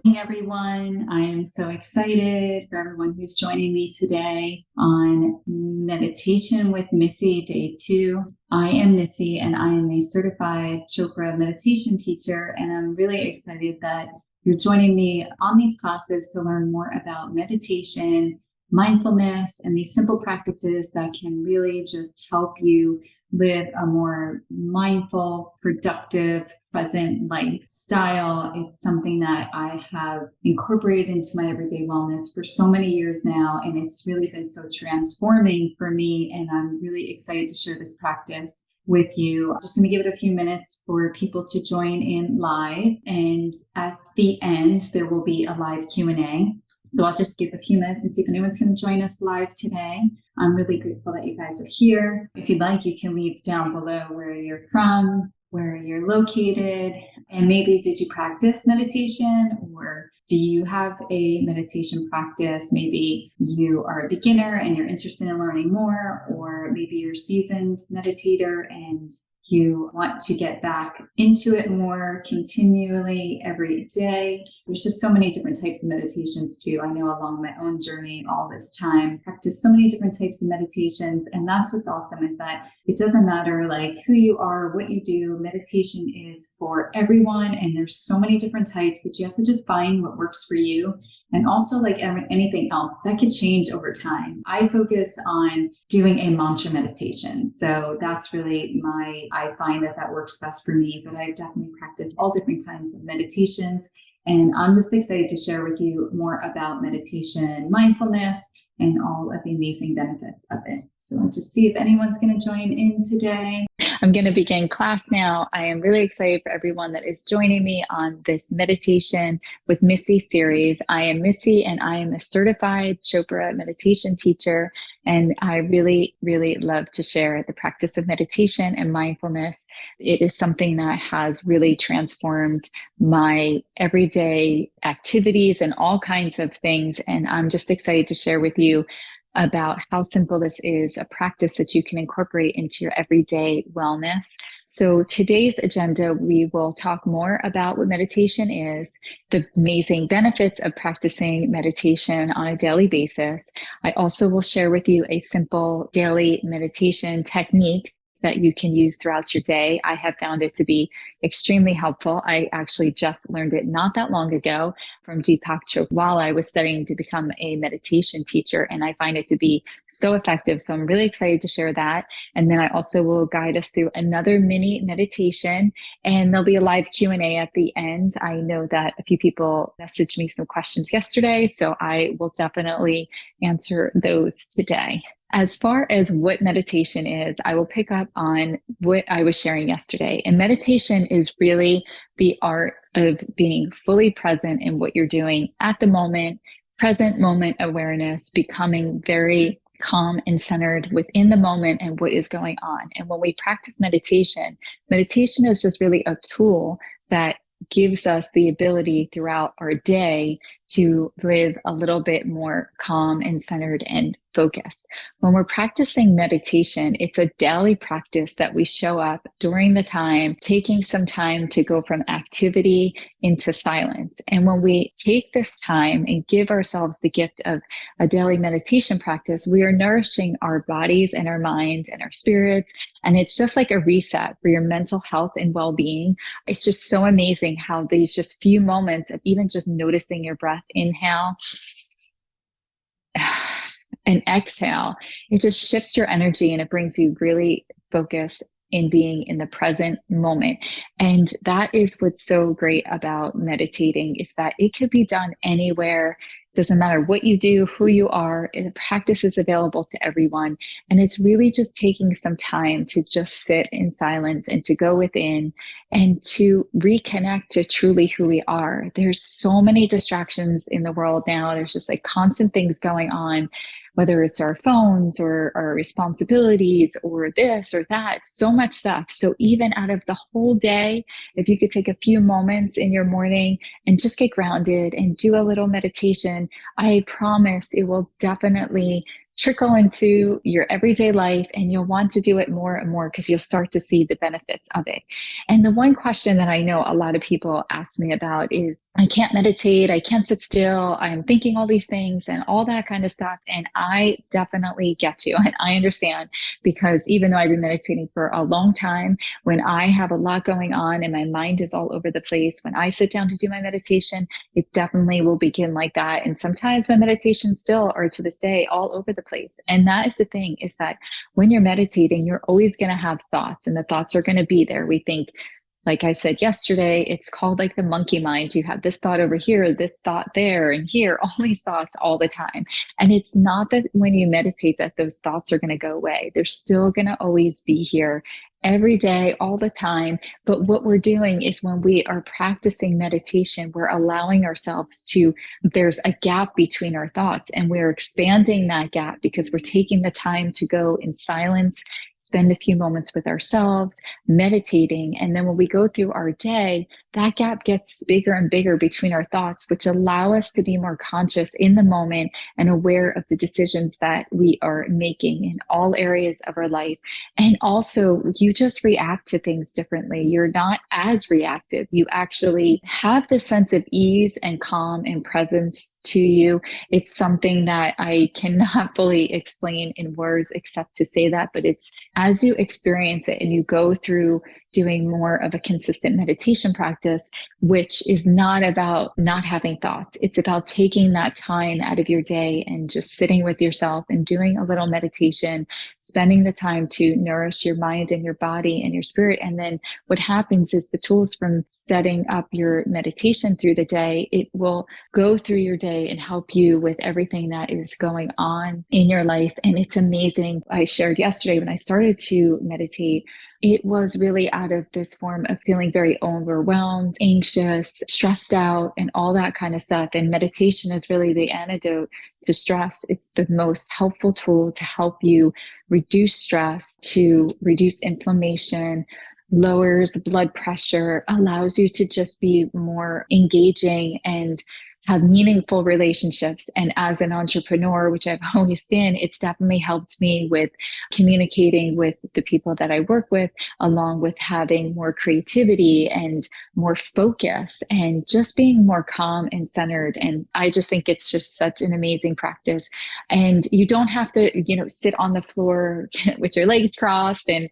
Hey everyone, I am so excited for everyone who's joining me today on Meditation with Missy, day 2. I am Missy and I am a certified Chopra meditation teacher, and I'm really excited that you're joining me on these classes to learn more about meditation, mindfulness, and these simple practices that can really just help you live a more mindful, productive, present lifestyle. It's something that I have incorporated into my everyday wellness for so many years now, and it's really been so transforming for me. And I'm really excited to share this practice with you. I'm just going to give it a few minutes for people to join in live, and at the end there will be a live Q&A. So I'll just give a few minutes and see if anyone's going to join us live today. I'm really grateful that you guys are here. If you'd like, you can leave down below where you're from, where you're located, and maybe did you practice meditation, or do you have a meditation practice? Maybe you are a beginner and you're interested in learning more, or maybe you're a seasoned meditator and you want to get back into it more continually every day. There's just so many different types of meditations too. I know along my own journey all this time, practice so many different types of meditations. And that's what's awesome, is that it doesn't matter like who you are, what you do, meditation is for everyone. And there's so many different types that you have to just find what works for you. And also, like anything else, that could change over time. I focus on doing a mantra meditation. So that's really I find that works best for me, but I definitely practice all different kinds of meditations. And I'm just excited to share with you more about meditation, mindfulness, and all of the amazing benefits of it. So let's just see if anyone's going to join in today. I'm going to begin class now. I am really excited for everyone that is joining me on this Meditation with Missy series. I am Missy and I am a certified Chopra meditation teacher. And I really, really love to share the practice of meditation and mindfulness. It is something that has really transformed my everyday activities and all kinds of things. And I'm just excited to share with you about how simple this is, a practice that you can incorporate into your everyday wellness. So today's agenda, we will talk more about what meditation is, the amazing benefits of practicing meditation on a daily basis. I also will share with you a simple daily meditation technique that you can use throughout your day. I have found it to be extremely helpful. I actually just learned it not that long ago from Deepak Chopra while I was studying to become a meditation teacher, and I find it to be so effective. So I'm really excited to share that. And then I also will guide us through another mini meditation, and there'll be a live Q&A at the end. I know that a few people messaged me some questions yesterday, so I will definitely answer those today. As far as what meditation is, I will pick up on what I was sharing yesterday. And meditation is really the art of being fully present in what you're doing at the moment, present moment awareness, becoming very calm and centered within the moment and what is going on. And when we practice meditation, meditation is just really a tool that gives us the ability throughout our day to live a little bit more calm and centered and focused. When we're practicing meditation, it's a daily practice that we show up during the time, taking some time to go from activity into silence. And when we take this time and give ourselves the gift of a daily meditation practice, we are nourishing our bodies and our minds and our spirits. And it's just like a reset for your mental health and well-being. It's just so amazing how these just few moments of even just noticing your breath, inhale and exhale, it just shifts your energy and it brings you really focused in being in the present moment. And that is what's so great about meditating, is that it could be done anywhere. Doesn't matter what you do, who you are, the practice is available to everyone. And it's really just taking some time to just sit in silence and to go within and to reconnect to truly who we are. There's so many distractions in the world now. There's just like constant things going on, whether it's our phones or our responsibilities or this or that, so much stuff. So even out of the whole day, if you could take a few moments in your morning and just get grounded and do a little meditation, I promise it will definitely trickle into your everyday life, and you'll want to do it more and more because you'll start to see the benefits of it. And the one question that I know a lot of people ask me about is, I can't meditate, I can't sit still, I'm thinking all these things and all that kind of stuff. And I definitely get you and I understand, because even though I've been meditating for a long time, when I have a lot going on and my mind is all over the place, when I sit down to do my meditation, it definitely will begin like that. And sometimes my meditations still are, to this day, all over the place. And that is the thing, is that when you're meditating, you're always going to have thoughts, and the thoughts are going to be there. We think, like I said yesterday, it's called like the monkey mind. You have this thought over here, this thought there, and here, all these thoughts all the time. And it's not that when you meditate that those thoughts are going to go away. They're still going to always be here every day, all the time. But what we're doing is, when we are practicing meditation, we're allowing ourselves to, there's a gap between our thoughts, and we're expanding that gap because we're taking the time to go in silence, spend a few moments with ourselves, meditating. And then when we go through our day, that gap gets bigger and bigger between our thoughts, which allow us to be more conscious in the moment and aware of the decisions that we are making in all areas of our life. And also, you just react to things differently. You're not as reactive. You actually have this sense of ease and calm and presence to you. It's something that I cannot fully explain in words except to say that, but it's as you experience it and you go through doing more of a consistent meditation practice, which is not about not having thoughts. It's about taking that time out of your day and just sitting with yourself and doing a little meditation, spending the time to nourish your mind and your body and your spirit. And then what happens is, the tools from setting up your meditation through the day, it will go through your day and help you with everything that is going on in your life. And it's amazing. I shared yesterday, when I started to meditate, it was really out of this form of feeling very overwhelmed, anxious, stressed out, and all that kind of stuff. And meditation is really the antidote to stress. It's the most helpful tool to help you reduce stress, to reduce inflammation, lowers blood pressure, allows you to just be more engaging and have meaningful relationships. And as an entrepreneur, which I've always been, it's definitely helped me with communicating with the people that I work with, along with having more creativity and more focus and just being more calm and centered. And I just think it's just such an amazing practice. And you don't have to, sit on the floor with your legs crossed and,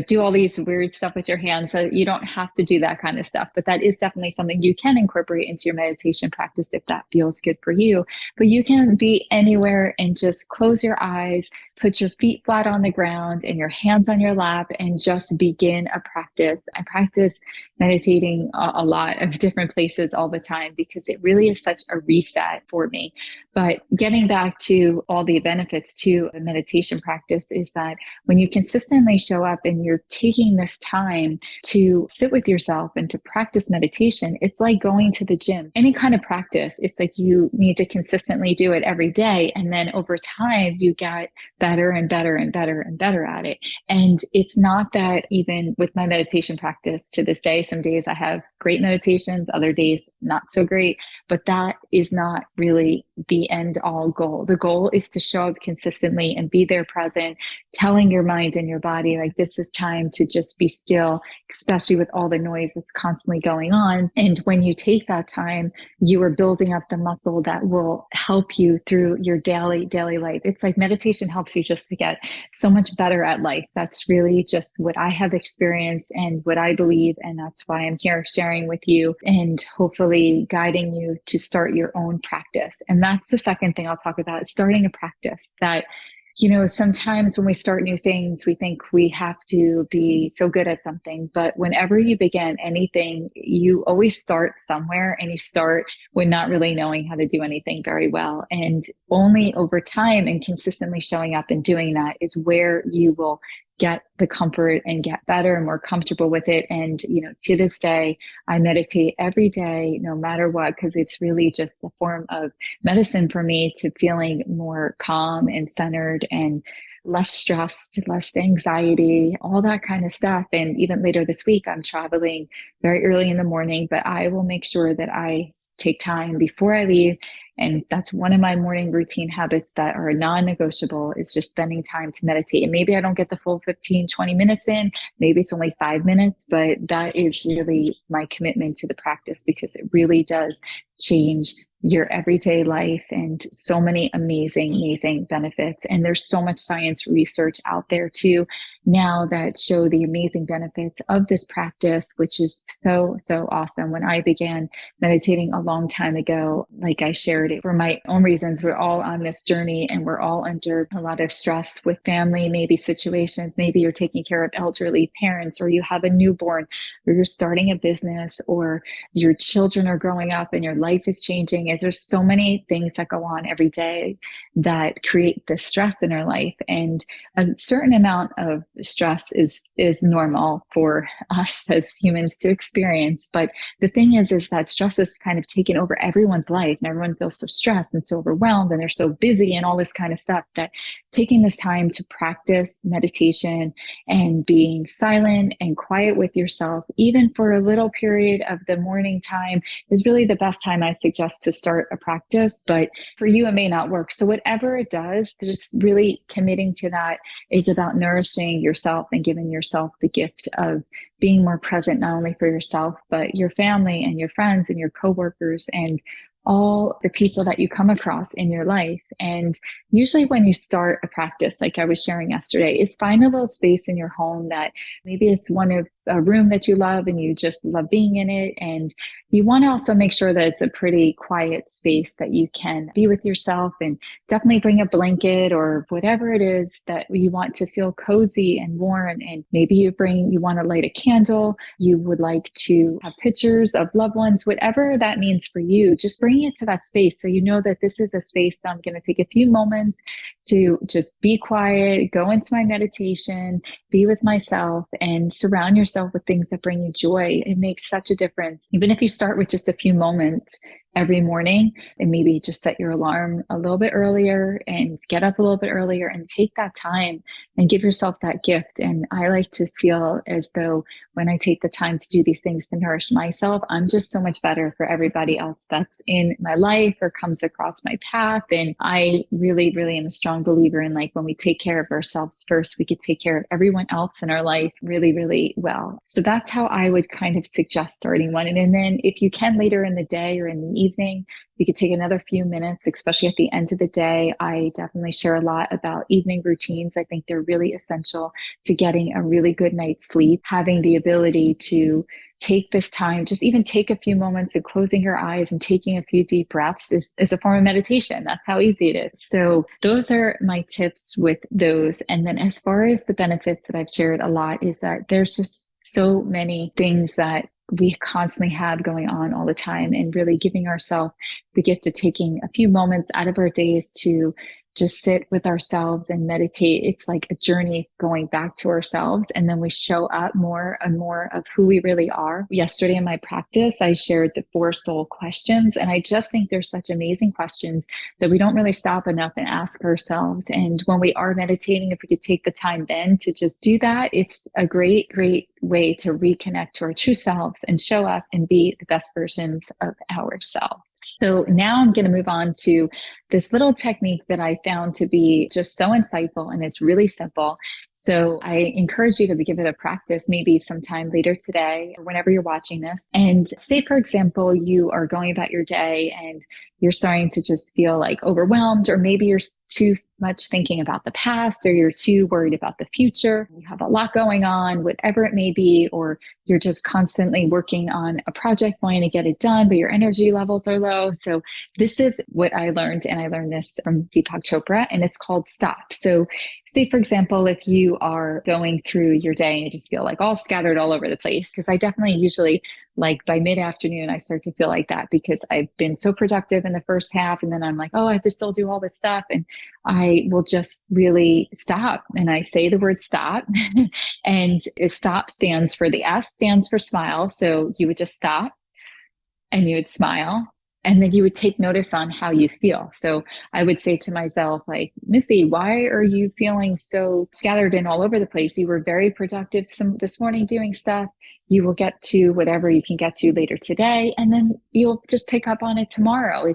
do all these weird stuff with your hands. So you don't have to do that kind of stuff. But that is definitely something you can incorporate into your meditation practice if that feels good for you. But you can be anywhere and just close your eyes, put your feet flat on the ground and your hands on your lap, and just begin a practice. I practice meditating a lot of different places all the time because it really is such a reset for me. But getting back to all the benefits to a meditation practice is that when you consistently show up and you're taking this time to sit with yourself and to practice meditation, it's like going to the gym. Any kind of practice, it's like you need to consistently do it every day. And then over time, you get better and better and better and better at it. And it's not that, even with my meditation practice to this day, some days I have great meditations, other days not so great, but that is not really the end all goal. The goal is to show up consistently and be there present, telling your mind and your body, like, this is time to just be still, especially with all the noise that's constantly going on. And when you take that time, you are building up the muscle that will help you through your daily life. It's like meditation helps you just to get so much better at life. That's really just what I have experienced and what I believe. And that's why I'm here sharing with you and hopefully guiding you to start your own practice. And that's the second thing I'll talk about, is starting a practice that, sometimes when we start new things, we think we have to be so good at something. But whenever you begin anything, you always start somewhere, and you start with not really knowing how to do anything very well. And only over time and consistently showing up and doing that is where you will get the comfort and get better and more comfortable with it. And, to this day, I meditate every day, no matter what, because it's really just a form of medicine for me to feeling more calm and centered and less stressed, less anxiety, all that kind of stuff. And even later this week, I'm traveling very early in the morning, but I will make sure that I take time before I leave, And that's one of my morning routine habits that are non-negotiable, is just spending time to meditate. And maybe I don't get the full 15, 20 minutes in, maybe it's only 5 minutes, but that is really my commitment to the practice, because it really does change your everyday life and so many amazing benefits. And there's so much science research out there too now that show the amazing benefits of this practice, which is so awesome. When I began meditating a long time ago, like I shared it for my own reasons, we're all on this journey and we're all under a lot of stress with family, maybe situations, maybe you're taking care of elderly parents, or you have a newborn, or you're starting a business, or your children are growing up and your life is changing. And there's so many things that go on every day that create the stress in our life. And a certain amount of stress is normal for us as humans to experience. But the thing is that stress is kind of taken over everyone's life, and everyone feels so stressed and so overwhelmed, and they're so busy and all this kind of stuff, that taking this time to practice meditation and being silent and quiet with yourself, even for a little period of the morning time, is really the best time I suggest to start a practice. But for you, it may not work. So whatever it does, just really committing to that. It's about nourishing yourself and giving yourself the gift of being more present, not only for yourself, but your family and your friends and your coworkers and all the people that you come across in your life. And usually when you start a practice, like I was sharing yesterday, is find a little space in your home that maybe it's a room that you love and you just love being in it. And you want to also make sure that it's a pretty quiet space that you can be with yourself, and definitely bring a blanket or whatever it is that you want to feel cozy and warm. And maybe you want to light a candle. You would like to have pictures of loved ones, whatever that means for you. Just bring it to that space so you know that this is a space that I'm going to take a few moments to just be quiet, go into my meditation, be with myself, and surround yourself with things that bring you joy. It makes such a difference. Even if you start with just a few moments every morning, and maybe just set your alarm a little bit earlier and get up a little bit earlier and take that time and give yourself that gift. And I like to feel as though when I take the time to do these things to nourish myself, I'm just so much better for everybody else that's in my life or comes across my path. And I really am a strong believer in, like, when we take care of ourselves first, we could take care of everyone else in our life really well. So that's how I would kind of suggest starting one. And then if you can, later in the day or in the evening, you could take another few minutes, especially at the end of the day. I definitely share a lot about evening routines. I think they're really essential to getting a really good night's sleep. Having the ability to take this time, just even take a few moments and closing your eyes and taking a few deep breaths is a form of meditation. That's how easy it is. So those are my tips with those. And then as far as the benefits that I've shared a lot, is that there's just so many things that we constantly have going on all the time, and really giving ourselves the gift of taking a few moments out of our days to just sit with ourselves and meditate. It's like a journey going back to ourselves, and then we show up more and more of who we really are. Yesterday in my practice, I shared the 4 soul questions, and I just think they're such amazing questions that we don't really stop enough and ask ourselves. And when we are meditating, if we could take the time then to just do that, it's a great way to reconnect to our true selves and show up and be the best versions of ourselves. So now I'm going to move on to this little technique that I found to be just so insightful, and it's really simple. So I encourage you to give it a practice, maybe sometime later today or whenever you're watching this. And say, for example, you are going about your day and you're starting to just feel like overwhelmed, or maybe you're too much thinking about the past, or you're too worried about the future. You have a lot going on, whatever it may be, or you're just constantly working on a project, wanting to get it done, but your energy levels are low. So this is what I learned, and I learned this from Deepak Chopra, and it's called stop. So say, for example, if you are going through your day and you just feel like all scattered all over the place, because I definitely usually, like by mid-afternoon, I start to feel like that because I've been so productive in the first half. And then I'm like, oh, I have to still do all this stuff. And I will just really stop. And I say the word stop. And stop stands for, the S stands for smile. So you would just stop and you would smile. And then you would take notice on how you feel. So I would say to myself, like, Missy, why are you feeling so scattered and all over the place? You were very productive this morning doing stuff. You will get to whatever you can get to later today, and then you'll just pick up on it tomorrow.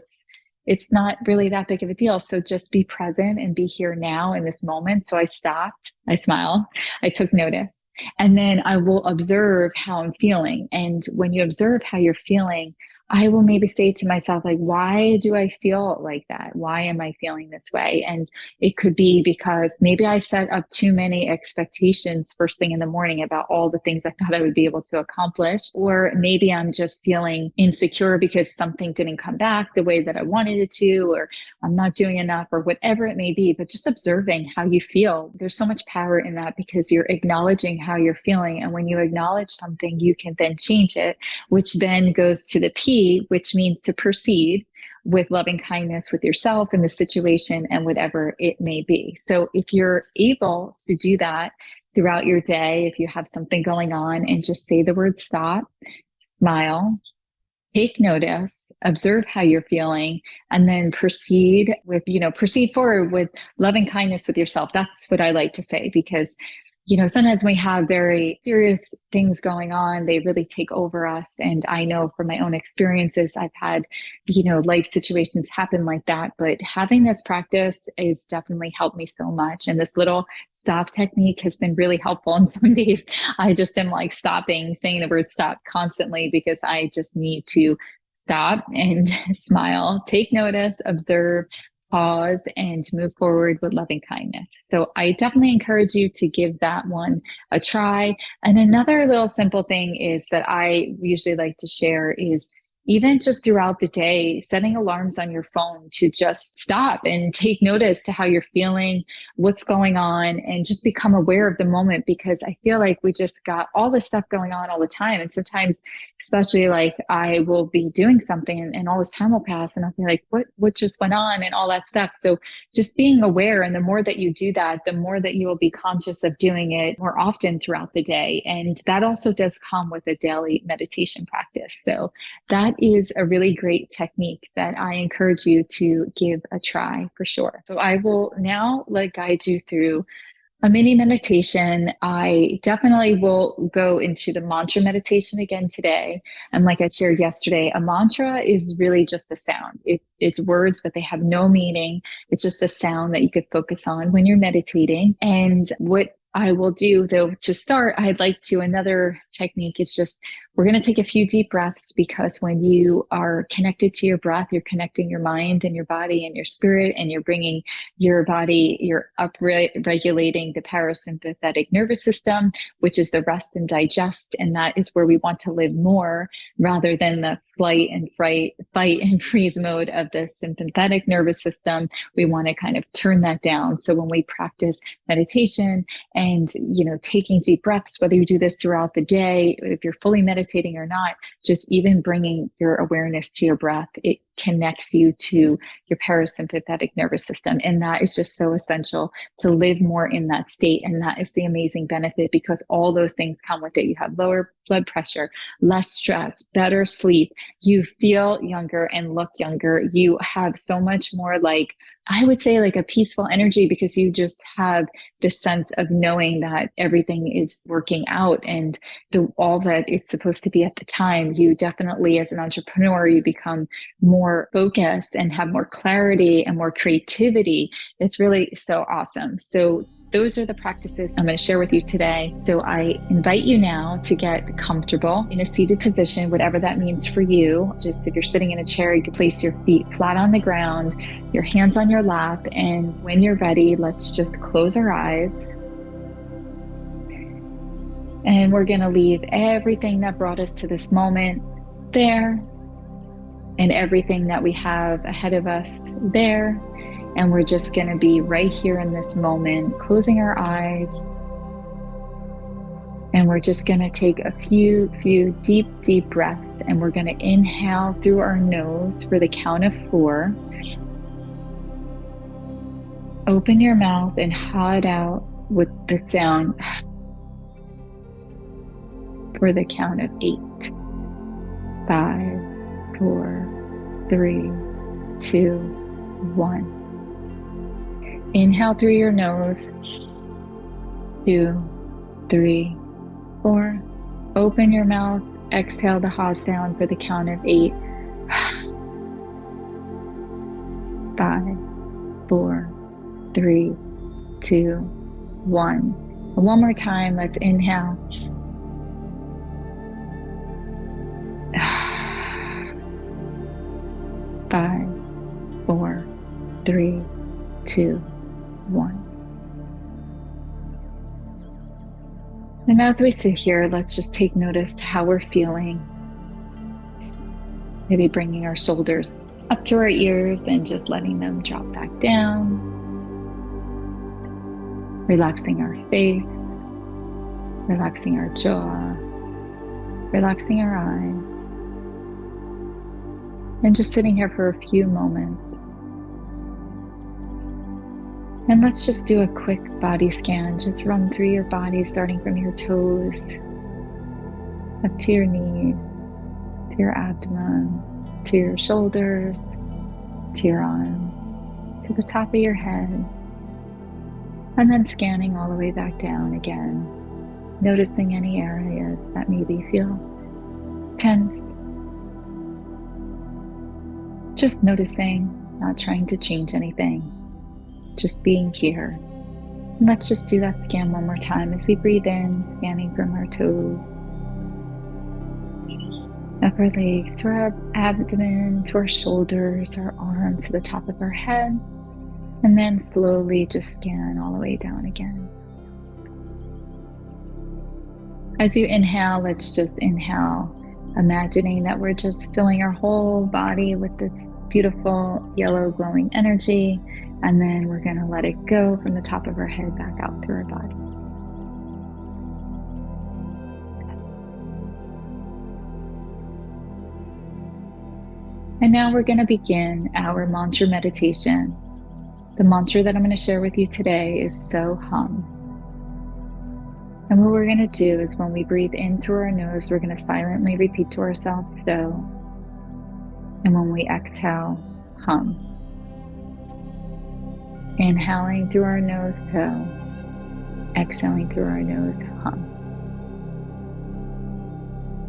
it's not really that big of a deal. So just be present and be here now in this moment. So I stopped, I smiled, I took notice, and then I will observe how I'm feeling. And when you observe how you're feeling, I will maybe say to myself, like, why do I feel like that? Why am I feeling this way? And it could be because maybe I set up too many expectations first thing in the morning about all the things I thought I would be able to accomplish. Or maybe I'm just feeling insecure because something didn't come back the way that I wanted it to, or I'm not doing enough, or whatever it may be. But just observing how you feel, there's so much power in that, because you're acknowledging how you're feeling. And when you acknowledge something, you can then change it, which then goes to the P, which means to proceed with loving kindness with yourself and the situation and whatever it may be. So if you're able to do that throughout your day, if you have something going on, and just say the word stop, smile, take notice, observe how you're feeling, and then proceed forward with loving kindness with yourself. That's what I like to say, because sometimes we have very serious things going on. They really take over us. And I know from my own experiences, I've had, life situations happen like that. But having this practice has definitely helped me so much. And this little stop technique has been really helpful. And some days I just am like stopping, saying the word stop constantly, because I just need to stop and smile, take notice, observe, pause, and move forward with loving kindness. So I definitely encourage you to give that one a try. And another little simple thing is that I usually like to share is, even just throughout the day, setting alarms on your phone to just stop and take notice to how you're feeling, what's going on, and just become aware of the moment. Because I feel like we just got all this stuff going on all the time. And sometimes, especially like I will be doing something and all this time will pass and I'll be like, what just went on and all that stuff. So just being aware. And the more that you do that, the more that you will be conscious of doing it more often throughout the day. And that also does come with a daily meditation practice. So that is a really great technique that I encourage you to give a try for sure. So I will now guide you through a mini meditation. I definitely will go into the mantra meditation again today. And like I shared yesterday, a mantra is really just a sound. It's words, but they have no meaning. It's just a sound that you could focus on when you're meditating. And what I will do, though, to start, another technique is just, we're going to take a few deep breaths, because when you are connected to your breath, you're connecting your mind and your body and your spirit, and you're bringing your body, you're regulating the parasympathetic nervous system, which is the rest and digest. And that is where we want to live more, rather than the fight and freeze mode of the sympathetic nervous system. We want to kind of turn that down. So when we practice meditation and, taking deep breaths, whether you do this throughout the day, if you're fully meditating or not, just even bringing your awareness to your breath, it connects you to your parasympathetic nervous system. And that is just so essential to live more in that state. And that is the amazing benefit, because all those things come with it. You have lower blood pressure, less stress, better sleep. You feel younger and look younger. You have so much more, I would say, a peaceful energy, because you just have this sense of knowing that everything is working out and all that it's supposed to be at the time. You definitely, as an entrepreneur, you become more focused and have more clarity and more creativity. It's really so awesome. So those are the practices I'm going to share with you today. So I invite you now to get comfortable in a seated position, whatever that means for you. Just if you're sitting in a chair, you can place your feet flat on the ground, your hands on your lap. And when you're ready, let's just close our eyes. And we're going to leave everything that brought us to this moment there, and everything that we have ahead of us there. And we're just going to be right here in this moment, closing our eyes. And we're just going to take a few deep breaths. And we're going to inhale through our nose for the count of 4. Open your mouth and haw it out with the sound for the count of 8. 5, 4, 3, 2, 1. Inhale through your nose. 2, 3, 4. Open your mouth. Exhale the ha sound for the count of 8. 5, 4, 3, 2, 1. And one more time, let's inhale. 5, 4, 3, 2, 1. And as we sit here, let's just take notice to how we're feeling. Maybe bringing our shoulders up to our ears and just letting them drop back down. Relaxing our face, relaxing our jaw, relaxing our eyes. And just sitting here for a few moments. And let's just do a quick body scan. Just run through your body, starting from your toes, up to your knees, to your abdomen, to your shoulders, to your arms, to the top of your head. And then scanning all the way back down again, noticing any areas that maybe feel tense. Just noticing, not trying to change anything. Just being here. And let's just do that scan one more time as we breathe in, scanning from our toes, upper legs, to our abdomen, to our shoulders, our arms, to the top of our head. And then slowly just scan all the way down again. As you inhale, let's just inhale, imagining that we're just filling our whole body with this beautiful yellow glowing energy. And then we're going to let it go from the top of our head back out through our body. And now we're going to begin our mantra meditation. The mantra that I'm going to share with you today is So Hum. And what we're going to do is when we breathe in through our nose, we're going to silently repeat to ourselves, So. And when we exhale, hum. Inhaling through our nose, So. Exhaling through our nose, hum.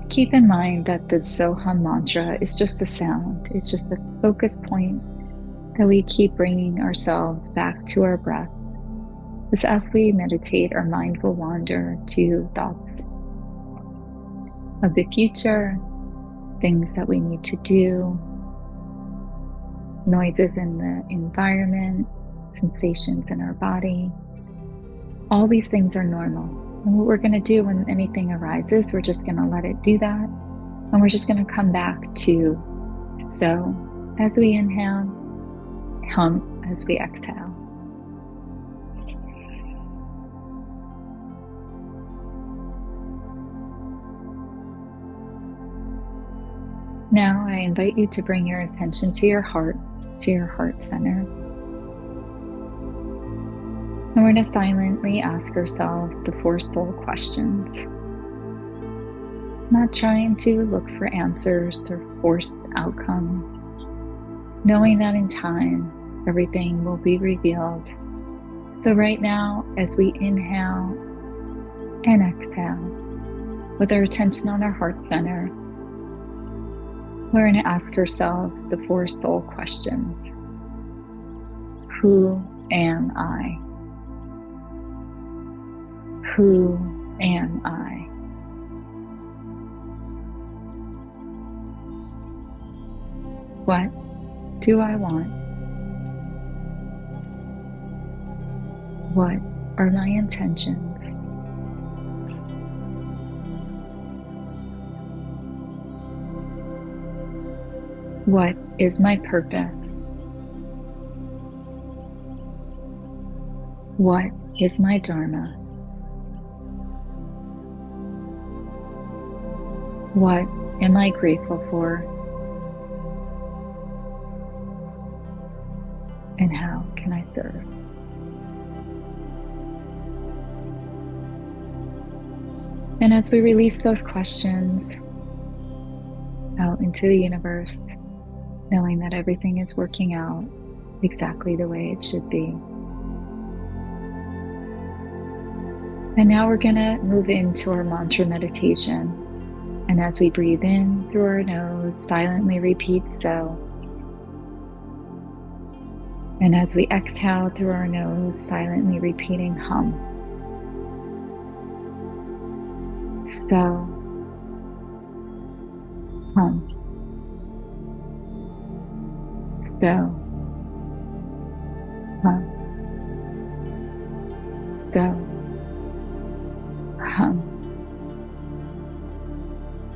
Keep in mind that the So Hum mantra is just a sound. It's just the focus point that we keep bringing ourselves back to our breath. As we meditate, our mind will wander to thoughts of the future, things that we need to do, noises in the environment, sensations in our body. All these things are normal. And what we're going to do when anything arises, we're just going to let it do that. And we're just going to come back to So as we inhale, hum as we exhale. Now I invite you to bring your attention to your heart center. And we're going to silently ask ourselves the 4 soul questions. Not trying to look for answers or force outcomes, knowing that in time, everything will be revealed. So right now, as we inhale and exhale, with our attention on our heart center, we're going to ask ourselves the 4 soul questions. Who am I? Who am I? What do I want? What are my intentions? What is my purpose? What is my dharma? What am I grateful for? And how can I serve? And as we release those questions out into the universe, knowing that everything is working out exactly the way it should be. And now we're going to move into our mantra meditation. And as we breathe in through our nose, silently repeat So. And as we exhale through our nose, silently repeating hum. So, hum. So, hum. So, hum.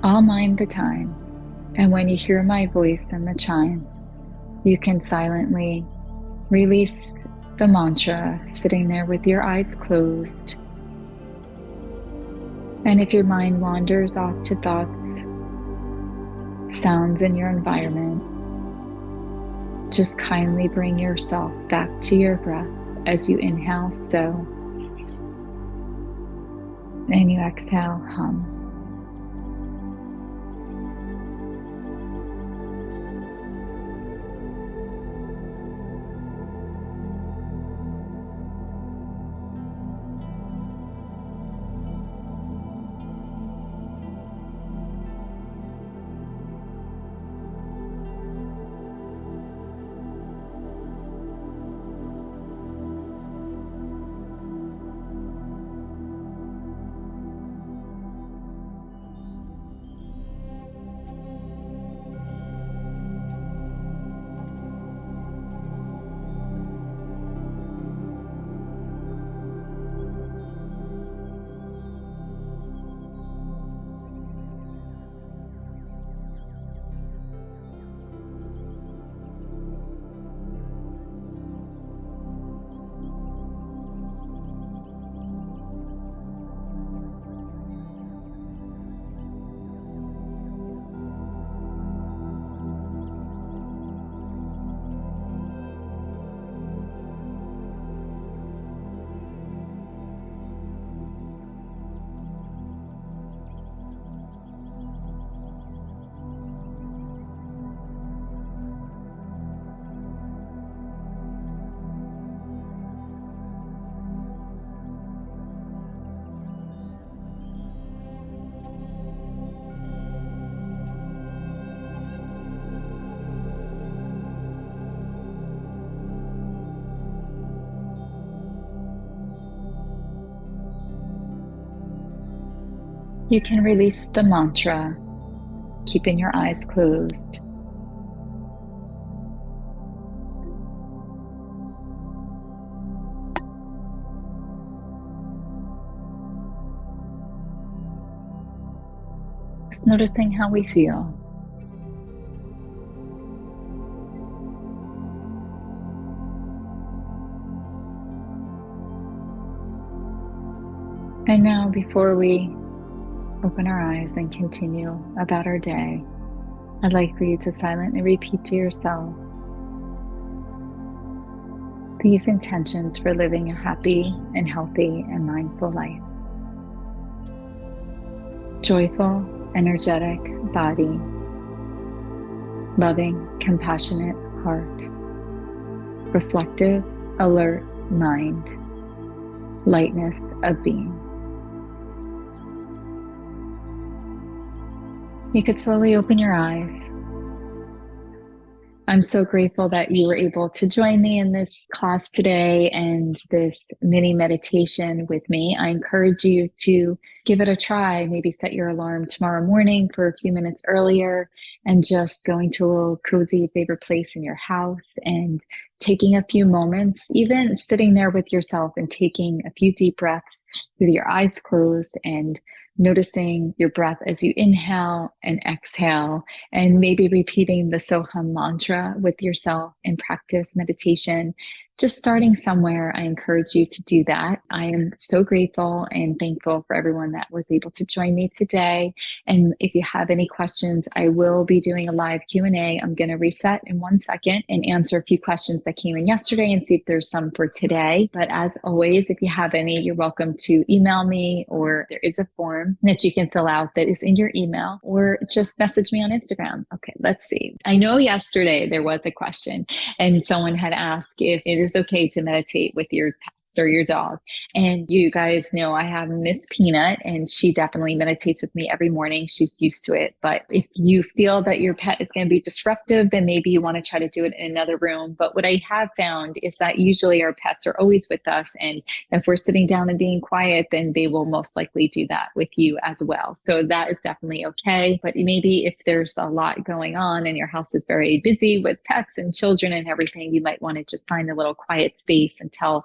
I'll mind the time, and when you hear my voice and the chime, you can silently release the mantra, sitting there with your eyes closed. And if your mind wanders off to thoughts, sounds in your environment, just kindly bring yourself back to your breath as you inhale, so, and you exhale, hum. You can release the mantra, keeping your eyes closed. Just noticing how we feel. And now, before we open our eyes and continue about our day, I'd like for you to silently repeat to yourself these intentions for living a happy and healthy and mindful life. Joyful, energetic body, loving, compassionate heart, reflective, alert mind, lightness of being. You could slowly open your eyes. I'm so grateful that you were able to join me in this class today and this mini meditation with me. I encourage you to give it a try. Maybe set your alarm tomorrow morning for a few minutes earlier and just going to a little cozy favorite place in your house and taking a few moments, even sitting there with yourself and taking a few deep breaths with your eyes closed and noticing your breath as you inhale and exhale, and maybe repeating the Soham mantra with yourself in practice meditation. Just starting somewhere, I encourage you to do that. I am so grateful and thankful for everyone that was able to join me today. And if you have any questions, I will be doing a live Q&A. I'm going to reset in 1 second and answer a few questions that came in yesterday and see if there's some for today. But as always, if you have any, you're welcome to email me, or there is a form that you can fill out that is in your email, or just message me on Instagram. Okay, let's see. I know yesterday there was a question and someone had asked if it is okay to meditate with your pets. or your dog. And you guys know I have Miss Peanut, and she definitely meditates with me every morning. She's used to it. But if you feel that your pet is going to be disruptive, then maybe you want to try to do it in another room. But what I have found is that usually our pets are always with us. And if we're sitting down and being quiet, then they will most likely do that with you as well. So that is definitely okay. But maybe if there's a lot going on and your house is very busy with pets and children and everything, you might want to just find a little quiet space and tell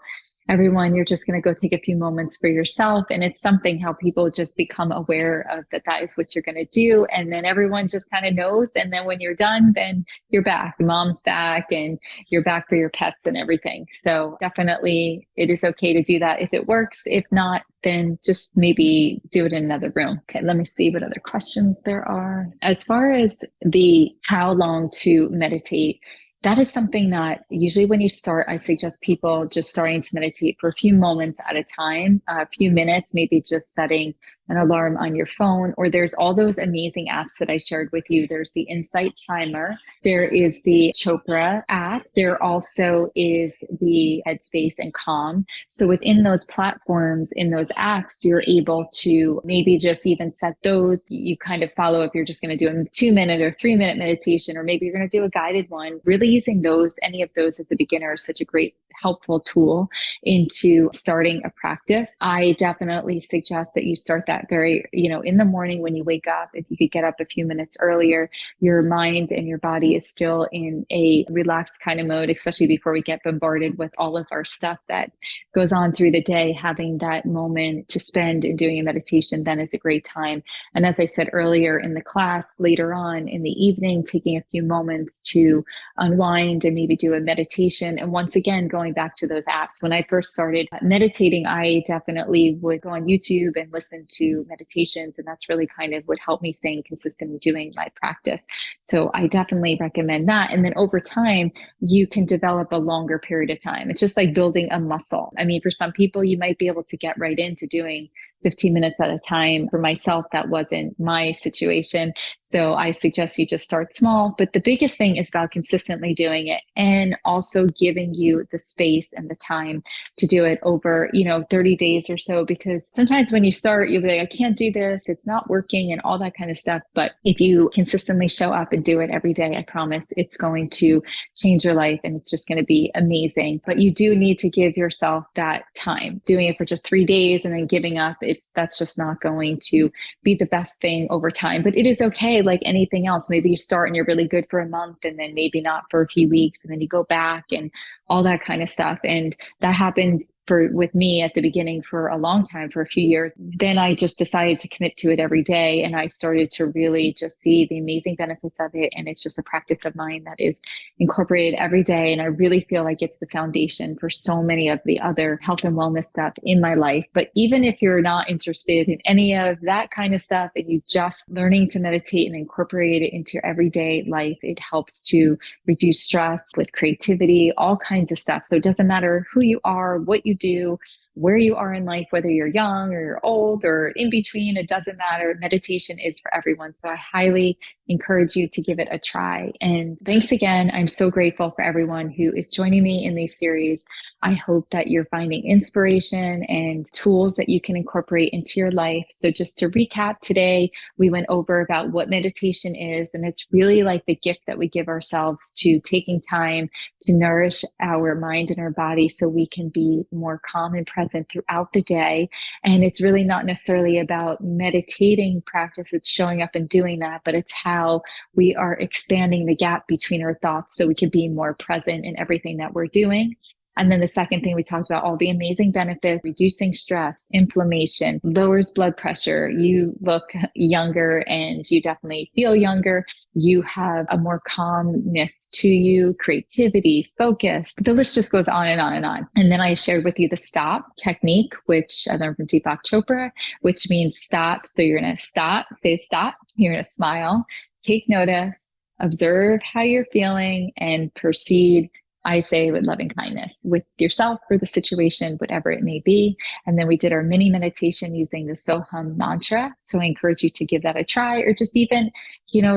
everyone you're just going to go take a few moments for yourself. And it's something how people just become aware of that is what you're going to do. And then everyone just kind of knows. And then when you're done, then you're back. Mom's back and you're back for your pets and everything. So definitely it is okay to do that if it works. If not, then just maybe do it in another room. Okay, let me see what other questions there are. As far as the how long to meditate, that is something that usually when you start, I suggest people just starting to meditate for a few moments at a time, a few minutes, maybe just setting an alarm on your phone, or there's all those amazing apps that I shared with you. There's the Insight Timer. There is the Chopra app. There also is the Headspace and Calm. So within those platforms, in those apps, you're able to maybe just even set those. You kind of follow if you're just going to do a 2-minute or 3-minute meditation, or maybe you're going to do a guided one. Really using those, any of those as a beginner is such a great helpful tool into starting a practice. I definitely suggest that you start that very, in the morning when you wake up. If you could get up a few minutes earlier, your mind and your body is still in a relaxed kind of mode, especially before we get bombarded with all of our stuff that goes on through the day. Having that moment to spend in doing a meditation then is a great time. And as I said earlier in the class, later on in the evening, taking a few moments to unwind and maybe do a meditation. And once again, going back to those apps. When I first started meditating, I definitely would go on YouTube and listen to meditations. And that's really kind of what helped me staying consistent in doing my practice. So I definitely recommend that. And then over time, you can develop a longer period of time. It's just like building a muscle. I mean, for some people, you might be able to get right into doing 15 minutes at a time. For myself, that wasn't my situation. So I suggest you just start small. But the biggest thing is about consistently doing it and also giving you the space and the time to do it over, 30 days or so. Because sometimes when you start, you'll be like, I can't do this. It's not working and all that kind of stuff. But if you consistently show up and do it every day, I promise it's going to change your life and it's just going to be amazing. But you do need to give yourself that time. Doing it for just 3 days and then giving up, that's just not going to be the best thing over time. But it is okay, like anything else. Maybe you start and you're really good for a month and then maybe not for a few weeks, and then you go back and all that kind of stuff. And that happened with me at the beginning for a long time, for a few years. Then I just decided to commit to it every day. And I started to really just see the amazing benefits of it. And it's just a practice of mine that is incorporated every day. And I really feel like it's the foundation for so many of the other health and wellness stuff in my life. But even if you're not interested in any of that kind of stuff and you just learning to meditate and incorporate it into your everyday life, it helps to reduce stress with creativity, all kinds of stuff. So it doesn't matter who you are, what you do, where you are in life, whether you're young or you're old or in between, it doesn't matter. Meditation is for everyone. So I highly encourage you to give it a try. And thanks again. I'm so grateful for everyone who is joining me in these series. I hope that you're finding inspiration and tools that you can incorporate into your life. So just to recap today, we went over about what meditation is, and it's really like the gift that we give ourselves to taking time to nourish our mind and our body so we can be more calm and present throughout the day. And it's really not necessarily about meditating practice. It's showing up and doing that, but it's how we are expanding the gap between our thoughts so we can be more present in everything that we're doing. And then the second thing we talked about, all the amazing benefits, reducing stress, inflammation, lowers blood pressure. You look younger and you definitely feel younger. You have a more calmness to you, creativity, focus. The list just goes on and on and on. And then I shared with you the stop technique, which I learned from Deepak Chopra, which means stop. So you're going to stop, say stop. You're going to smile, take notice, observe how you're feeling, and proceed, I say, with loving kindness with yourself or the situation, whatever it may be. And then we did our mini meditation using the Soham mantra. So I encourage you to give that a try, or just even,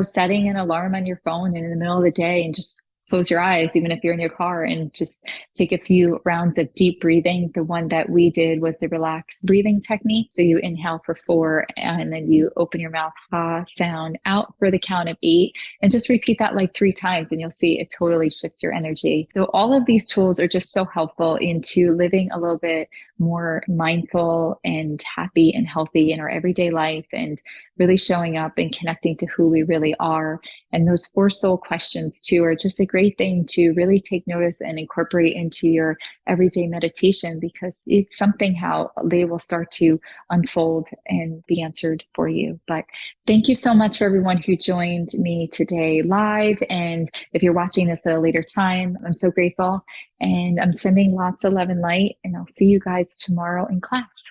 setting an alarm on your phone in the middle of the day and just close your eyes, even if you're in your car, and just take a few rounds of deep breathing. The one that we did was the relaxed breathing technique. So you inhale for 4 and then you open your mouth, ha sound out for the count of 8, and just repeat that like 3 times and you'll see it totally shifts your energy. So all of these tools are just so helpful into living a little bit more mindful and happy and healthy in our everyday life, and really showing up and connecting to who we really are. And those 4 soul questions too are just a great thing to really take notice and incorporate into your everyday meditation, because it's something how they will start to unfold and be answered for you. But thank you so much for everyone who joined me today live. And if you're watching this at a later time, I'm so grateful. And I'm sending lots of love and light, and I'll see you guys tomorrow in class.